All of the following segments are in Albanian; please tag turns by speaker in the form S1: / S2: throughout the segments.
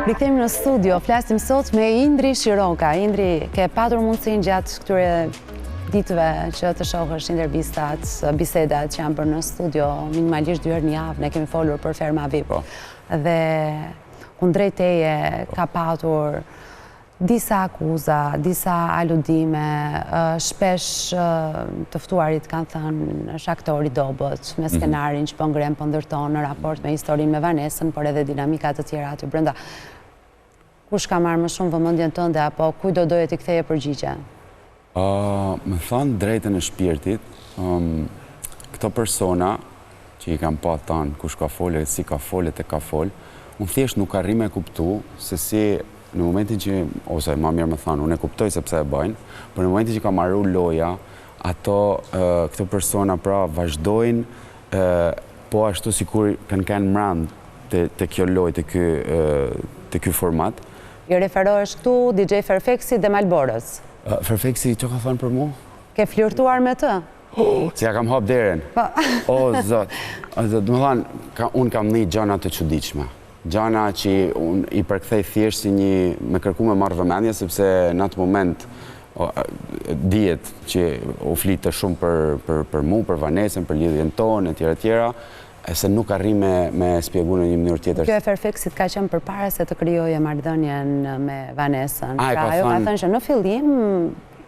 S1: Rikthehemi në studio, flasim sot me Indri Shiroka. Indri, ke patur mundësinë gjatë këtyre ditëve që të shohësh intervistat, bisedat që janë bërë në studio, minimalisht 2 herë në javë, ne kemi folur për Ferma VIP. Dhe kundrejt teje ka patur disa akuza, disa aludime, shpesh të ftuarit kanë thënë është aktori dobët, me skenarin që po ngren po ndërton në raport me historinë me Vanesën, por edhe dinamika të tjera aty brenda. Kush ka marrë më shumë vëmendjen tënde apo kujt do doje t'i ktheje përgjigje?
S2: Me thënë drejtën e shpirtit, këto persona që i kam pa thënë kush ka folë, si ka folë e ka folë, unë thjesht nuk arri me kuptu se si në momentin që, ose ma mirë më thanë, unë e kuptoj sepse e bëjnë, për në momentin që ka marru loja, këto persona pra vazhdojnë, po ashtu sikur kanë mrand të kjo loj, të kjo format.
S1: I referohesh këtu DJ Ferfeksi dhe Malborës.
S2: Ferfeksi, që ka thënë për mu?
S1: Ke flirtuar me të?
S2: Si ja kam hap deren. O, zot, dhe më thanë, unë kam një gjana të çuditshme. Gjana që i përkthej thjesht si një me kërku me marrë vëmendje, sepse në atë moment dihet që u flitë shumë për mu, për Vanesën, për lidhjen tonë, e tjera, se nuk arri me spjegu në një mënyrë tjetër.
S1: Kjo e Ferfeksit ka qenë përpara se të krijoje marrëdhënien me Vanesën. Pra ajo ka thënë që në fillim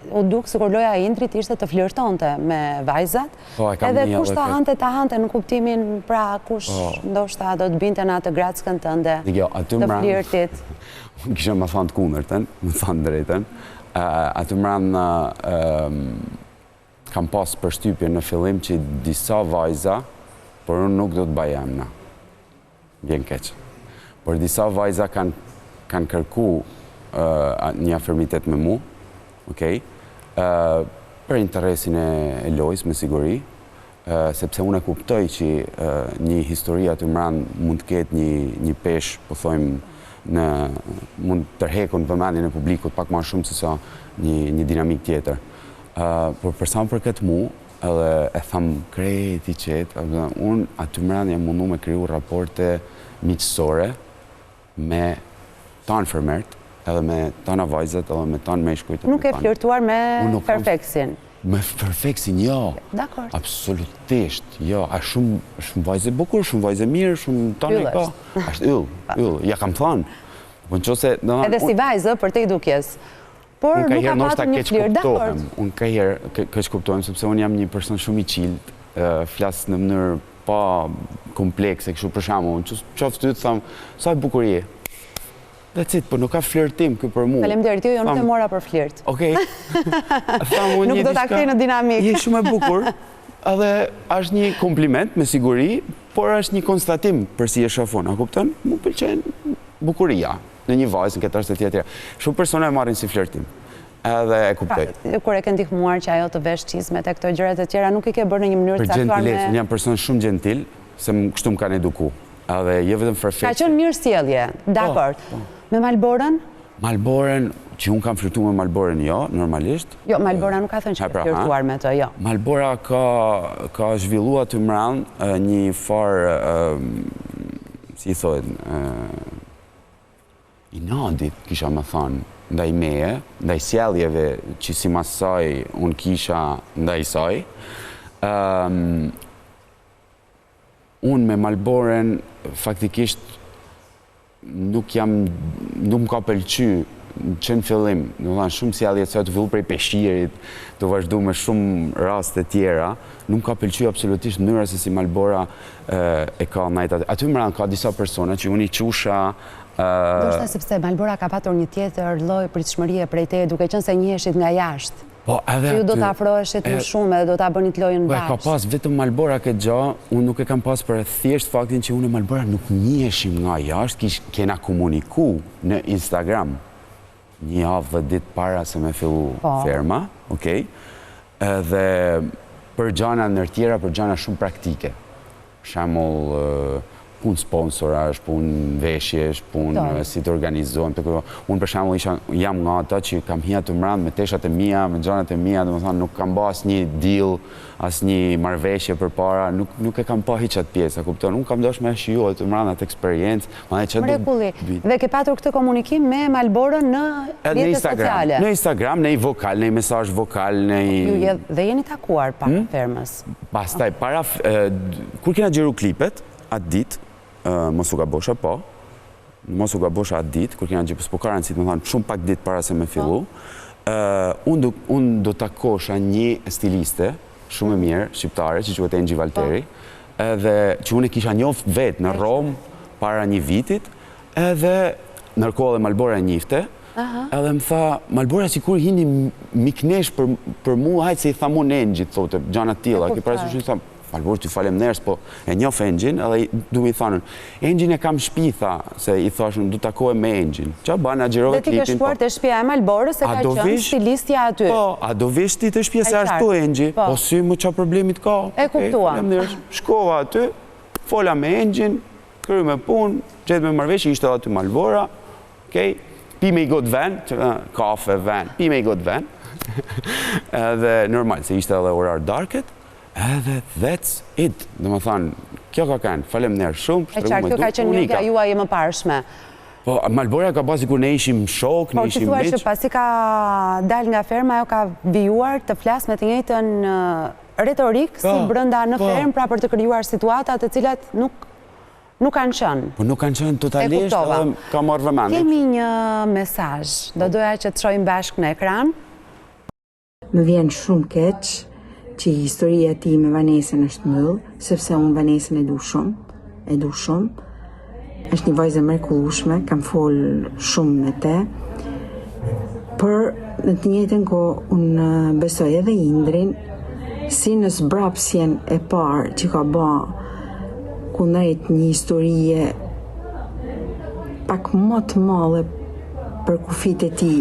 S1: u duk sikur loja e Indrit ishte të flirtonte me vajzat, edhe kush ta hante në kuptimin pra kush ndoshta do të binte në atë grackën tënde të flirtit.
S2: Kisha më thënë të kundërtën, më thënë drejtën. Aty mran kam pas përshtypje në fillim që disa vajza, por unë nuk do të bëj emra. Vjen keq. Por disa vajza kanë kërku një afirmitet me mu, për interesin e lojës, me siguri, sepse unë e kuptoj që një historia të mran mund të ketë një pesh, po thojmë, mund të tërhekun vëmendjen e publikut pak ma shumë se sa një dinamik tjetër. Por përsa më për këtë mu, edhe e thamë krejt i qetë, unë aty mran jam mundu me kriju raporte miqësore me tanë fermert, edhe me tana vajzat, edhe me tanë meshkujt.
S1: Nuk e flirtuar me Ferfeksin?
S2: Me Ferfeksin, jo.
S1: Dakor.
S2: Absolutisht, jo. A shumë vajze bukur, shumë vajze mirë, shumë tanë e ka. Ashtë yll, ja kam thanë.
S1: Edhe si vajzë, për te i dukjes. Por nuk ka patur një flirë, dakor.
S2: Unë ka herë keq kuptohem, sepse unë jam një person shumë i qilët, flasë në mënyrë pa komplekse, kështu për shamu, unë qoftë ty të thamë, sa e bukurie. Dhe citë, për nuk ka flirtim kjo për mu.
S1: Faleminderit, jo nuk e mora për flirt.
S2: Okej.
S1: Nuk do t'a kthej në dinamik.
S2: Je shumë e bukur, edhe është një kompliment, me siguri, por është një konstatim për si e shafon. A kupton? Mu pëlqen bukuria në një vajzë, në këtë rastet tjetër. Shumë persona e marrin si flirtim. Edhe e kuptoj.
S1: Kur e ke ndihmuar që ajo të vesh çizmet e këto gjërat e tjera, nuk i ke bërë në një mënyrë të caktuar me...
S2: Unë jam person shumë gentil, se kështu më kanë eduku. Edhe je vetëm Ferfeksi.
S1: Ka qenë mirë sjellje, dakor. Me Malborën?
S2: Malborën, që unë kam flirtuar me Malborën, jo, normalisht.
S1: Jo, Malbora nuk ka thënë që ka flirtuar me të, jo.
S2: Malbora ka zhvillua të mran një farë, si i thojnë, i nadit, kisha më thënë, ndaj meje, ndaj sjelljeve që si mas saj unë kisha ndaj saj. Unë me Malborën faktikisht nuk më ka pëlqy që në fillim, shumë sjellje të villu prej peshirit, të vazhdu me shumë raste tjera, nuk ka pëlqy absolutisht mënyra se si Malbora e ka ndajt aty. Aty më ka disa persona që unë i qusha.
S1: Do shta sepse Malbora ka patur një tjetër lloj pritshmërie prej teje, duke qenë se njiheshit nga jashtë. Ju do të afroheshit më shumë edhe do ta bënit lojën bashkë.
S2: Ka pas vetëm Malbora këtë gjë, unë nuk e kam pas për thjesht faktin që unë e Malbora nuk njiheshim nga jashtë, kena komuniku në Instagram një javë dhe ditë para se me fillu ferma, dhe për gjana nër tjera, për gjana shumë praktike. Shemull, punë sponsorash, punë veshjesh, punë si të organizohen. Unë për shembull jam nga ata që kam hija të mbrëmë me teshat e mia, me xhanat e mia, domethënë nuk kam bërë asnjë deal, asnjë marrëveshje përpara, nuk e kam pa hiç atë pjesë, kupton? Unë kam dashur me shiju të mbrëmë atë eksperiencë,
S1: mrekulli. Dhe ke patur këtë komunikim me Malborën në rrjetet sociale?
S2: Në Instagram, në vokal, në mesazh vokal, në
S1: Dhe jeni takuar para fermës.
S2: Pastaj kur kena xhiru klipet atë ditë, mos u gabosha atë ditë, kur kena gjithë s'pokaran si të më thanë shumë pak ditë para se me fillu, unë do takosha një stiliste shumë e mirë, shqiptare, që quhet Engji Valteri, edhe që unë e kisha njoft vetë në Rom para një vitit, edhe nërkohë dhe Malbora e njifte, edhe më tha, Malbora si kur hini miknesh për mu, hajtë se i tha mu në Engji, thote, gjana tila, ki parasysh një tha, Malbora t'ju falem nërës, po e njof Engjin, edhe du mi thanën, Engjin e kam shpi, tha, se i thashën, du takohem me Engjin. Qa ba, në gjirove klipin.
S1: Dhe ti ke shkuar të shpia e Malborës, se ka qënë stilistja aty.
S2: Po, a do vish ti të shpia se ashtu Engji? Po, si më qa problemit ka.
S1: E kuptua.
S2: Shkova aty, fola me Engjin, kërë me pun, gjetë me marvesh, ishte aty Malbora, pi me i god ven, kafe ven, pi me i god ven, edhe normal, se ishte edhe orar darket, edhe that's it. Dhe më thanë, kjo ka kanë, falem nërë shumë.
S1: E qarë, kjo ka qenë një nga juaj e më parshme.
S2: Po, Malbora ka pasi kur ne ishim shok, ne ishim
S1: miq. Po, që thua që pasi ka dal nga ferma, ajo ka vijuar të flas me të njëjtën retorik si brenda në fermë, pra për të krijuar situata të cilat nuk kanë qenë.
S2: Po nuk kanë qenë totalisht, edhe ka marrë vëmendje.
S1: Kemi një mesazh, do doja që të shohim bashkë në ekran.
S3: Më vjen shumë keq që historia ti me Vanesën është mëllë, sepse unë Vanesën e du shumë. Është një vajzë e mrekullueshme, kam folë shumë me te, për në të njëjtën kohë unë besoj edhe Indrin, si në zbrapsjen e parë që ka ba kundrejt një historie pak më të madhe për kufit e ti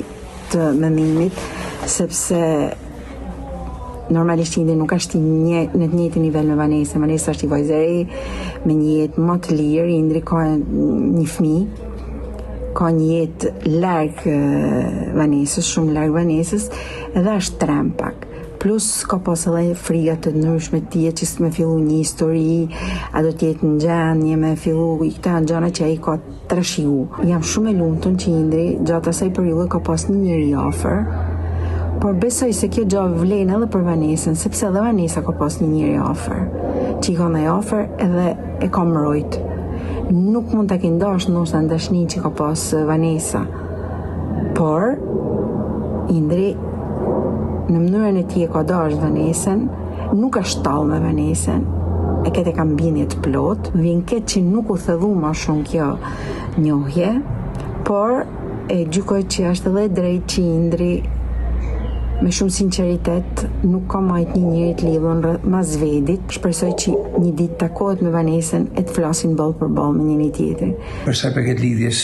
S3: të mëndimit, sepse normalisht Indri nuk është në të njëjtin nivel me Vanesën. Vanesa është i vajzë e re, me një jetë më të lirë. Indri ka një fëmijë, ka një jetë larg Vanesës, shumë larg Vanesës, edhe është trem pak. Plus ka pas edhe friga të ndryshme të tij që s'me fillu një histori, a do t'jetë në gjendje me fillu i këta gjëra që ai ka trashëgu. Jam shumë e lumtur që Indri gjatë asaj periudhe ka pas një njeri afër. Por besoj se kjo gjë vlen edhe për Vanesën, sepse edhe Vanesa ka pas një njeri afër, që i ka ndaj afër edhe e ka mbrojt. Nuk mund ta kenë dash ndoshta dashnin që ka pas Vanesa. Por Indri në mënyrën e tij e ka dash Vanesën, nuk është tallë me Vanesën. E këtë e kam bindje të plot, vjen keq që nuk u thedhu më shumë kjo njohje, por e gjykoj që është edhe drejt që Indri me shumë sinqeritet nuk ka majt një njëri të lidhur mas vedit. Shpresoj që një ditë takohet me Vanesën e të flasin ballë për ballë me njëri tjetrin.
S4: Për sa i përket lidhjes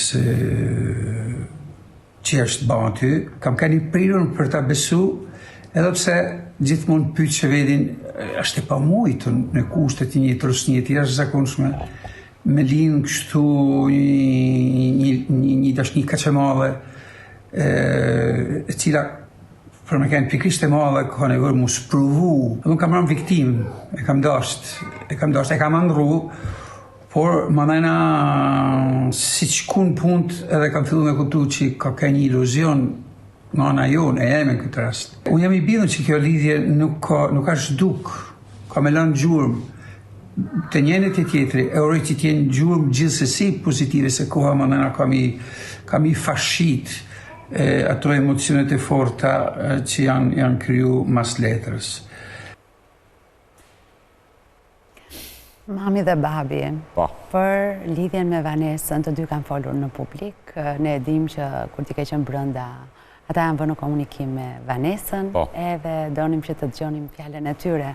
S4: që është bërë aty, kam keni prirur për ta besu, edhe pse gjithmonë pyet që vedin është e pamujtur në kushtet e një trosnie të jashtëzakonshme. Me lind kështu një dashni kaq e madhe, e cila për me kënë pikrisht e madhe ka nevojë mu spruvu. Unë kam rënë viktimë, e kam andru, por më dhejna si që kun punt edhe kam fillu me kuptu që ka një iluzion nga ana jonë, e jemi në këtë rast. Unë jam i bidhur që kjo lidhje nuk ka shduk, ka me lanë gjurëm të njënit e tjetri, e uroj që t'jenë gjurëm gjithsesi pozitive, se koha më dhejna kam i fashit ato emocionet e forta që janë kriju mas letrës.
S1: Mami dhe babi, për lidhjen me Vanesën, të dy kanë folur në publik. Ne dim që kur t'i ke qenë brenda, ata janë vënë në komunikim me Vanesën, edhe donim që të dëgjonim fjalën e tyre.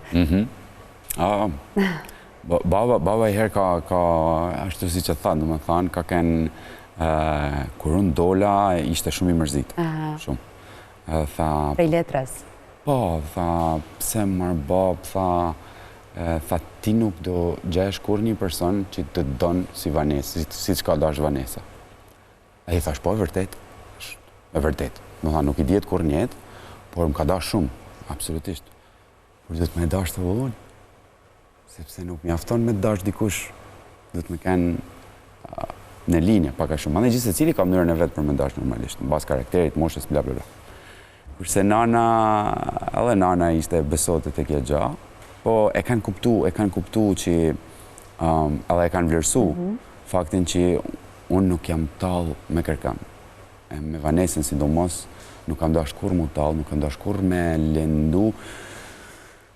S2: Baba i herë ka ashtu si që thanë, më thanë, ka kenë kur unë dola, ishte shumë i mërzit. Shumë.
S1: Prej letrës?
S2: Po, tha, pse marrë bab, tha, tha ti nuk do gjesh kur një person që të donë si Vanessa, si që ka dash Vanessa. E i thash, po e vërtet, Më tha, nuk i djetë kur njetë, por më ka dash shumë, absolutisht. Por do të me dash të vëllon, sepse nuk mi afton me dash dikush, do të me kenë në linje, paka shumë. Mane gjithë se cili ka mënyrën e vetë për me dash normalisht, në bas karakterit, moshës, bla bla bla. Kurse edhe nana ishte besote të kja gja, po e kanë kuptu që edhe e kanë vlerësu faktin që unë nuk jam tallë me kërkam. Me Vanessën sidomos, nuk kam dash kur mu tallë, nuk kam dash kur me lendu.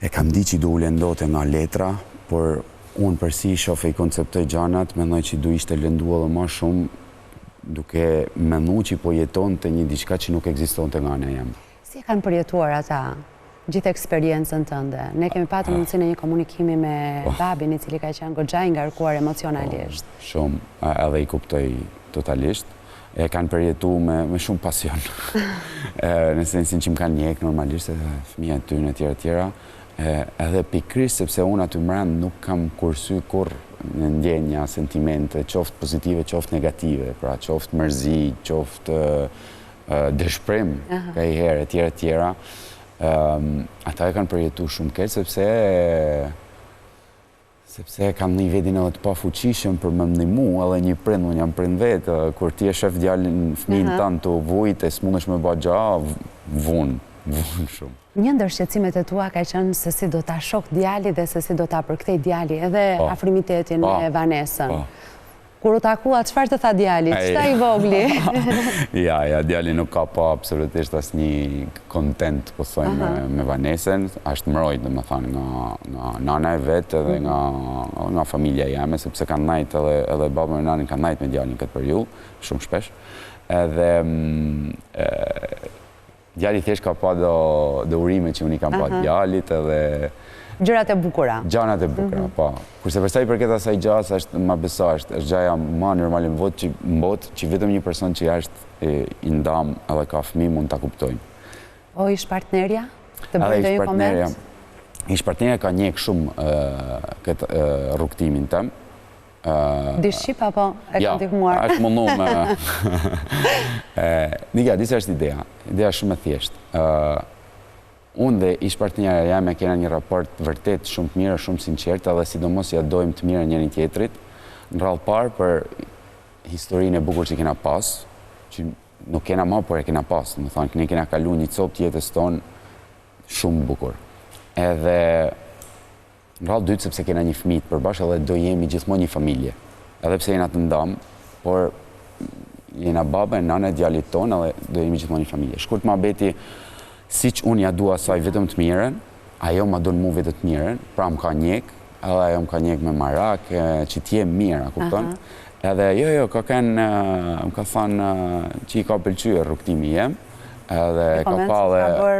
S2: E kam di që du u lendote nga letra, por unë përsi shofe i konceptoj gjanat, mendoj që du ishte lendu edhe ma shumë, duke mendu që po jeton të një diçka që nuk ekziston të nga ne jam.
S1: Si e kanë përjetuar ata gjithë eksperiencën tënde? Ne kemi patur mundësinë e një komunikimi me babin, i cili ka qenë goxha i ngarkuar emocionalisht.
S2: Shumë, edhe i kuptoj totalisht. E kanë përjetu me shumë pasion. Në sensin që më kanë njekë normalisht, fëmija të tyre e tjera. Edhe pikrisht sepse unë aty mbrend nuk kam kursy kur në ndjenja, sentimente, qoftë pozitive, qoftë negative, pra qoftë mërzi, qoftë dëshprim, ka i herë, e tjera. Ata e kanë përjetu shumë keq, sepse kam një vedin edhe të pa fuqishëm për më ndihmu, edhe një prind, unë jam prind vetë, kur ti e shef djalin fëmijën tanë të vujt, e s'mundesh me ba gja, vunë shumë.
S1: Një ndër shqetësimet e tua ka qenë se si do ta shok djali dhe se si do ta përkthej djali, edhe afrimitetin me Vanessën. Kur u takua, çfarë të tha djali? Ç'ta i vogli?
S2: Ja, djali nuk ka pa absolutisht asnjë kontent, po thojmë, me Vanessën. Është mbrojt, domethënë, nga nana e vet edhe nga familja jeme, sepse kanë ndajt edhe baba me nanin kanë ndajt me djalin këtë periudhë, shumë shpesh. Edhe djali thjesht ka pa do urime që unë i kam pa djalit edhe
S1: gjërat e bukura.
S2: Gjanat e bukura, po. Kurse përsa i përket asaj gjas, është ma besa, është gjaja ma normal në botë që vetëm një person që është i ndam edhe ka fëmijë mund ta kuptojnë.
S1: O ish partnerja? Të bëjë një koment?
S2: Ish partnerja ka njek shumë këtë rrugtimin tëm.
S1: Dishqip apo e ka ndihmuar?
S2: Ja, është mundu me... Nika, disa është ideja. Ideja shumë e thjeshtë. Unë dhe ish partnerja jame kena një raport vërtet shumë të mirë, shumë sinqert, edhe sidomos ja dojmë të mirë njëri tjetrit. Në rrallë parë për historinë e bukur që kena pas, që nuk kena ma, por e kena pas. Më thonë, ne kena kalu një copë tjetës tonë shumë bukur. Edhe në rrallë dytë, sepse kena një fëmijë përbash, edhe do jemi gjithmonë një familje. Edhe pse jena të ndam, por jena baba, nana, djalit tonë, edhe do jemi gjithmonë një familje. Shkurt ma beti, si që unë ja dua saj vetëm të mirën, ajo ma donë mu vetëm të mirën, pra më ka njek, edhe ajo më ka njek me marak, që t'je mirë, a kupton? Edhe jo, ka kënë, më ka thënë që i ka pëlqyer rrugtimi jem, edhe ka pa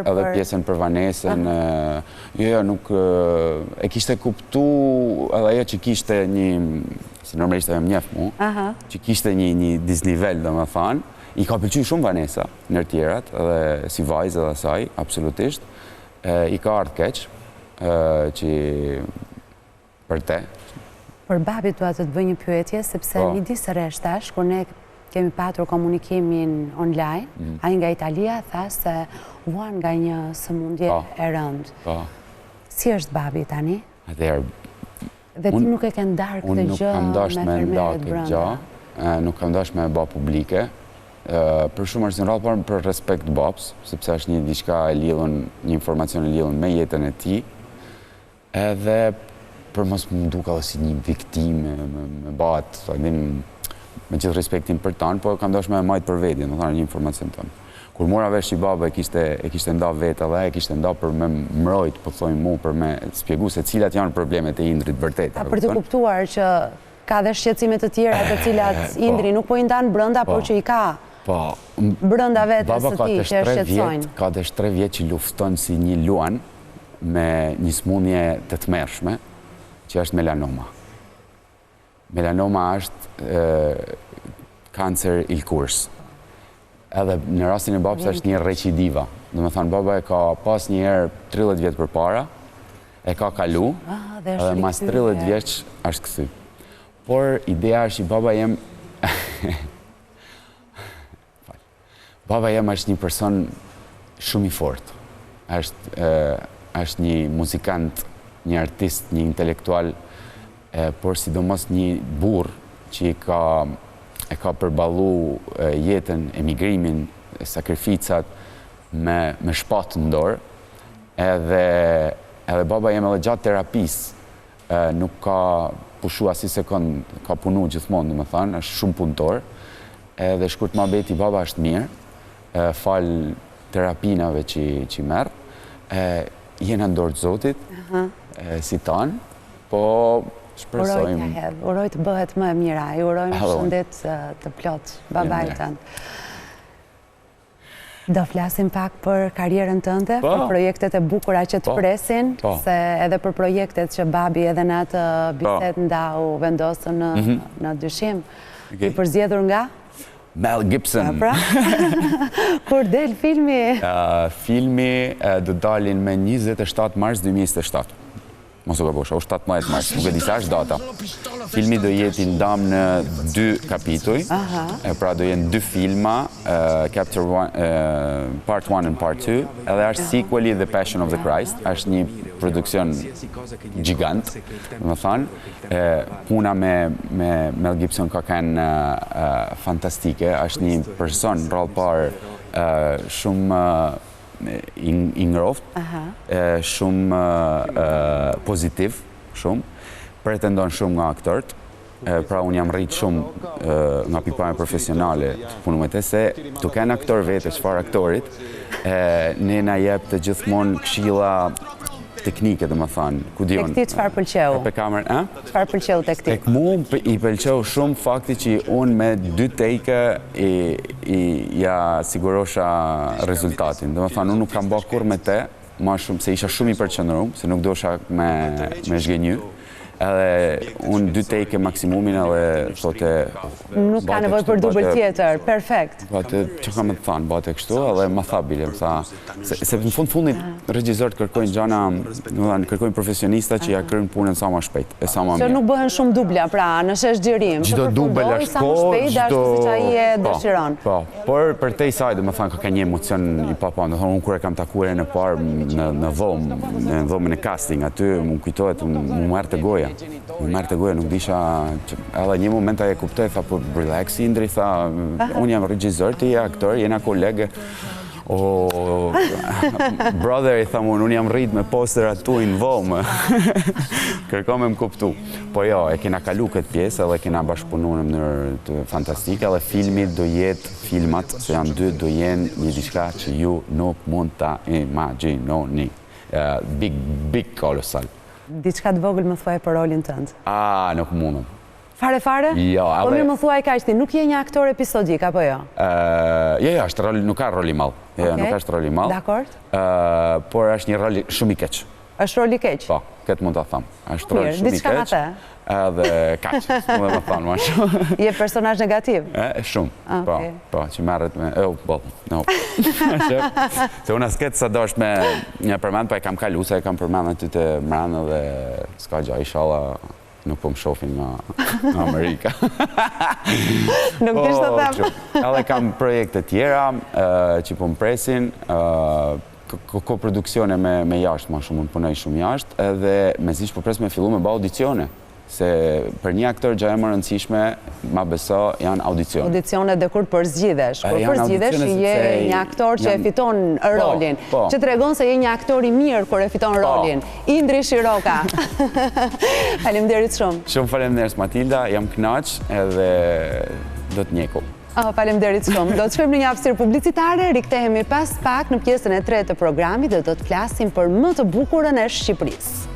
S2: edhe pjesën për Vanessën, jo, nuk, e kishte kuptu, edhe ajo që kishte një, si normalisht e më njef mu, që kishte një disnivel, dhe më thënë, i ka pëlqy shumë Vanessa, nër tjerat, edhe si vajzë edhe saj, absolutisht. I ka ardhë keq, që për te.
S1: Për babit duat të të bëj një pyetje, sepse një disë reshtash, kur ne kemi patur komunikimin online, ai nga Italia tha se vuan nga një sëmundje e rëndë. Si është babi tani? Dhe ti nuk e ke ndarë këtë gjë me fermerët brenda?
S2: Nuk kam dash me ba publike, për shumë është në rrallë parë për respekt babs, sepse është një diçka e lidhën, një informacion e lidhën me jetën e ti, edhe për mos më duka dhe si një viktime, me batë, me gjithë respektin për tanë, po kam dash me majtë për vedje, në thënë një informacion tonë. Kur mora vesh që baba e kishte nda vetë edhe, e kishte nda për me mrojt, po thojnë mu, për me spjegu se cilat janë problemet e Indrit vërtet.
S1: A për të kuptuar që ka dhe shqecimet të tjera të cilat Indri nuk po i ndanë brënda, por që i ka brënda vetës të ti që është shqetsojnë.
S2: Ka dhe 3 vjetë që lufton si një luan me një smundje të tmerrshme, që është melanoma. Melanoma është kancer ilkurs. Edhe në rastin e babës është një recidiva. Dhe me thanë, baba e ka pas një herë 30 vjetë për para, e ka kalu,
S1: dhe
S2: edhe mas 30 vjeç është këthy. Por ideja është që baba jem baba jem është një person shumë i fortë. Është një muzikant, një artist, një intelektual, por sidomos një burr që e ka përballu jetën, emigrimin, sakrificat me shpatë në dorë. Edhe baba jem edhe gjatë terapisë nuk ka pushu as një sekond, ka punu gjithmonë, domethënë, është shumë punëtor. Edhe shkurt ma beti baba është mirë, falë terapinave që merë, jena ndorë të Zotit, si tanë, po shpresojmë.
S1: Uroj të bëhet më e mira, i urojmë shëndet të plot, babaj tënë. Do flasim pak për karierën tënde, për projektet e bukura që të presin, se edhe për projektet që babi edhe në atë biset ndau vendosën në dyshim, i përzjedhur nga?
S2: Mel Gibson.
S1: Kur del filmi?
S2: Filmi do dalin me 27 mars 2027. Mos u gabosha, 17 mars, nuk e di sa është data. Filmi do jeti ndam në 2 kapituj, pra do jenë 2 filma, Part 1 and Part 2, edhe është sequeli The Passion of the Christ, është një produksion gjigant, më thanë. Puna me Mel Gibson ka kanë fantastike, është një person rrallpar shumë i ngroft, shumë pozitiv, shumë, pretendon shumë nga aktorët, pra unë jam rritë shumë nga pikpamja profesionale të punu me te, se të kenë aktor vete, çfarë aktorit, ne na jep të gjithmonë këshilla teknike, dhe më thanë, ku dion.
S1: Tek ti çfarë pëlqeu?
S2: Pe kamerën,
S1: Çfarë pëlqeu tek ti?
S2: Tek mu i pëlqeu shumë fakti që unë me 2 take ja sigurosha rezultatin. Dhe më thanë, unë nuk kam bërë kur me te, ma shumë, se isha shumë i përqendruar, se nuk dosha me zhgënjy. Edhe unë 2 take maksimumin edhe thote...
S1: Nuk ka nevojë për dubël tjetër, perfekt.
S2: Bate, që kam të thanë, bate kështu, edhe ma tha bile, më tha... Se në fundit, regjizorët kërkojnë gjana, kërkojnë profesionista që ja kryejnë punën sa ma shpejt, e sa ma mirë.
S1: Që nuk bëhen shumë dubla, pra, në shesh xhirim,
S2: çdo dubël është kohë,
S1: siç ai e dëshiron.
S2: Po, por për te i saj, dhe më thanë, ka një emocion i papan, dhe thonë, unë kur e kam takuar në parë në dhomën e casting, aty më kujtohet, më marrë të goja. Më marrë të goja, nuk disha... Edhe një moment e kuptoj, tha, po relax Indri, tha, unë jam regjizor, ti je aktor, jena kolege. O, brother, i tha unë jam rrit me posterat tu në dhomë. Kërko me më kuptu. Po jo, e kena kalu këtë pjesë, edhe kena bashkëpunu në mënyrë të fantastike, edhe filmit do jetë, filmat, se janë 2, do jenë një diçka që ju nuk mund ta imagjinoni. Big kolosal.
S1: Diçka të vogël më thuaj për rolin tënd.
S2: Nuk mundëm.
S1: Fare?
S2: Jo,
S1: po mirë më thuaj kaq ti, nuk je një aktor episodik, apo jo?
S2: Jo, nuk ka rol i madh. Nuk është rol i madh.
S1: Dakord.
S2: Por është një rol shumë i keq.
S1: Është rol i keq?
S2: Po, këtë mund ta them. Është rol shumë i keq.
S1: Diçka nga te?
S2: Edhe kaq, mund të them më shumë.
S1: Je personazh negativ?
S2: Shumë. Po, që merret me, no. Se unë as ketë sa dosh me një përmend, po e kam kalu, se e kam përmend aty të mranë dhe s'ka gjë, inshallah nuk po më shofin nga Amerika.
S1: Nuk dish të them.
S2: Edhe kam projekte tjera që po më presin, koproduksione me jashtë, ma shumë, unë punoj shumë jashtë, edhe me zish po pres me fillu me ba audicione. Se për një aktor gjë e më rëndësishme, ma beso, janë audicione.
S1: Audicione dhe kur përzgjidhesh. Kur përzgjidhesh, je një aktor që e fiton rolin. Që të regon se je një aktor i mirë kur e fiton rolin. Indri Shiroka. Faleminderit shumë.
S2: Shumë faleminderit, Matilda. Jam kënaq edhe do të njeku.
S1: Faleminderit shumë. Do të shkojmë në një hapësirë publicitare, rikthehemi pas pak në pjesën e 3 të programit dhe do të flasim për më të bukurën e Shqipërisë.